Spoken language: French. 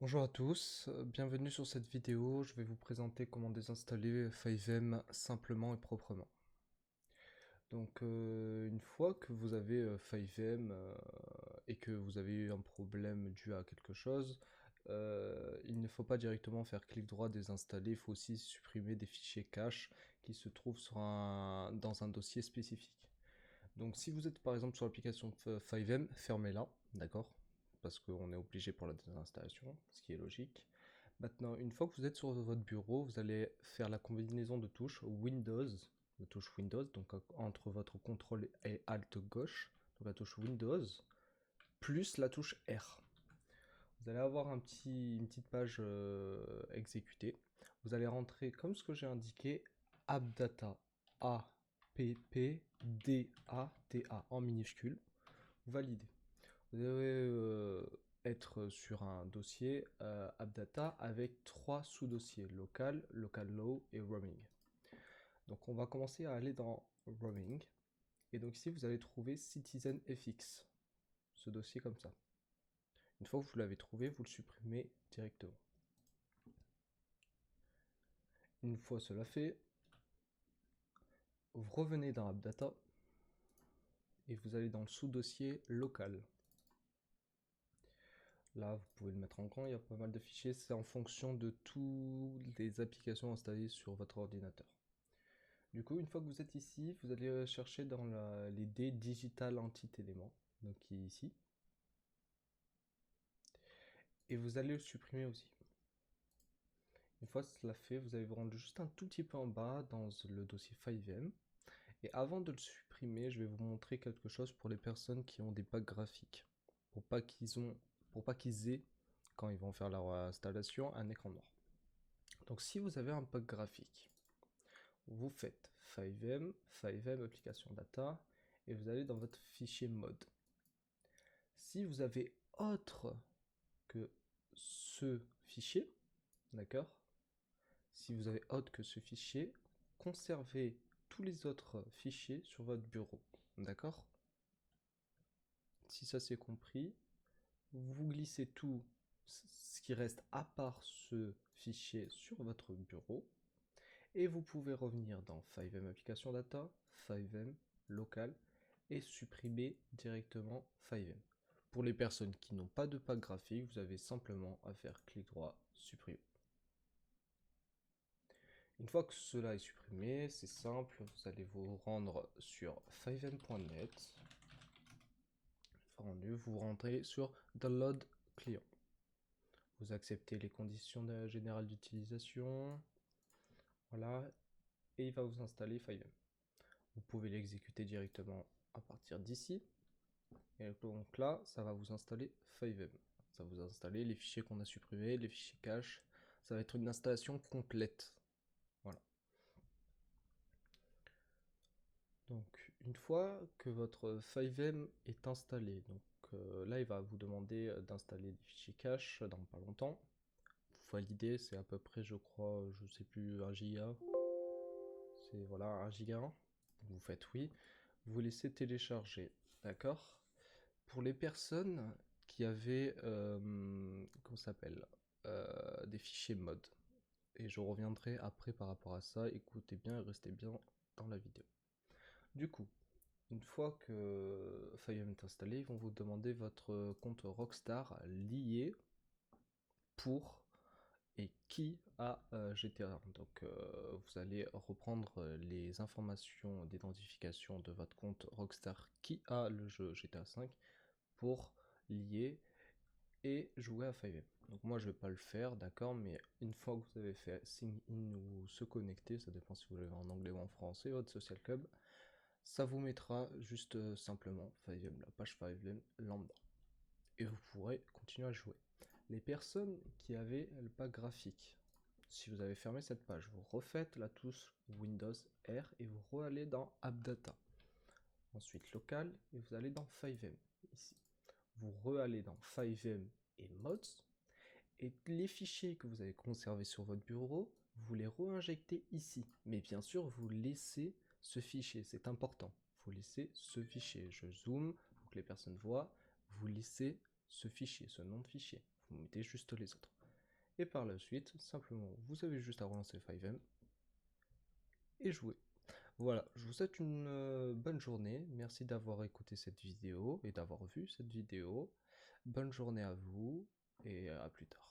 Bonjour à tous, bienvenue sur cette vidéo. Je vais vous présenter comment désinstaller FiveM simplement et proprement. Donc une fois que vous avez FiveM et que vous avez eu un problème dû à quelque chose, il ne faut pas directement faire clic droit désinstaller, il faut aussi supprimer des fichiers cache qui se trouvent dans un dossier spécifique. Donc si vous êtes par exemple sur l'application FiveM, fermez-la, d'accord? Parce qu'on est obligé pour la désinstallation, ce qui est logique. Maintenant, une fois que vous êtes sur votre bureau, vous allez faire la combinaison de touches Windows, la touche Windows, donc entre votre contrôle et Alt gauche, donc la touche Windows, plus la touche R. Vous allez avoir une petite page exécutée. Vous allez rentrer comme ce que j'ai indiqué, appdata, A-P-P-D-A-T-A en minuscule. Validez. Vous devez être sur un dossier AppData avec trois sous-dossiers, local, local low et roaming. Donc on va commencer à aller dans roaming. Et donc ici vous allez trouver CitizenFX, ce dossier comme ça. Une fois que vous l'avez trouvé, vous le supprimez directement. Une fois cela fait, vous revenez dans AppData et vous allez dans le sous-dossier local. Là, vous pouvez le mettre en grand, il y a pas mal de fichiers, c'est en fonction de toutes les applications installées sur votre ordinateur. Du coup, une fois que vous êtes ici, vous allez chercher dans les D Digital Entity Element, donc qui est ici, et vous allez le supprimer aussi. Une fois cela fait, vous allez vous rendre juste un tout petit peu en bas dans le dossier FiveM. Et avant de le supprimer, je vais vous montrer quelque chose pour les personnes qui ont des packs graphiques, pour pas qu'ils aient, quand ils vont faire leur installation, un écran noir. Donc si vous avez un pack graphique, vous faites FiveM application data, et vous allez dans votre fichier mode. Si vous avez autre que ce fichier, d'accord? Si vous avez autre que ce fichier, conservez tous les autres fichiers sur votre bureau, d'accord? Si ça c'est compris, vous glissez tout ce qui reste à part ce fichier sur votre bureau et vous pouvez revenir dans FiveM Application Data, FiveM Local et supprimer directement FiveM. Pour les personnes qui n'ont pas de pack graphique, vous avez simplement à faire clic droit, supprimer. Une fois que cela est supprimé, c'est simple, vous allez vous rendre sur fivem.net. Vous rentrez sur Download Client. Vous acceptez les conditions générales d'utilisation. Voilà. Et il va vous installer FiveM. Vous pouvez l'exécuter directement à partir d'ici. Et donc là, ça va vous installer FiveM. Ça va vous installer les fichiers qu'on a supprimés, les fichiers cache. Ça va être une installation complète. Voilà. Donc une fois que votre FiveM est installé, donc là il va vous demander d'installer des fichiers cache dans pas longtemps. Vous validez, c'est à peu près je crois, je sais plus, 1 giga. C'est voilà 1 giga. Vous faites oui. Vous laissez télécharger, d'accord? Pour les personnes qui avaient comment ça s'appelle des fichiers mod. Et je reviendrai après par rapport à ça, écoutez bien et restez bien dans la vidéo. Du coup, une fois que FiveM est installé, ils vont vous demander votre compte Rockstar lié pour et qui a GTA. Donc vous allez reprendre les informations d'identification de votre compte Rockstar qui a le jeu GTA V pour lier et jouer à FiveM. Donc moi je vais pas le faire, d'accord, mais une fois que vous avez fait sign in ou se connecter, ça dépend si vous l'avez en anglais ou en français, votre social club, ça vous mettra juste simplement FiveM, la page FiveM lambda. Et vous pourrez continuer à jouer. Les personnes qui avaient le pack graphique, si vous avez fermé cette page, vous refaites la touche Windows R et vous re-allez dans AppData. Ensuite local et vous allez dans FiveM ici. Vous re-allez dans FiveM et Mods et les fichiers que vous avez conservés sur votre bureau, vous les re-injectez ici. Mais bien sûr, vous laissez ce fichier, c'est important. Vous laissez ce fichier. Je zoome pour que les personnes voient. Vous laissez ce fichier, ce nom de fichier. Vous mettez juste les autres. Et par la suite, simplement, vous avez juste à relancer FiveM et jouer. Voilà, je vous souhaite une bonne journée. Merci d'avoir écouté cette vidéo et d'avoir vu cette vidéo. Bonne journée à vous et à plus tard.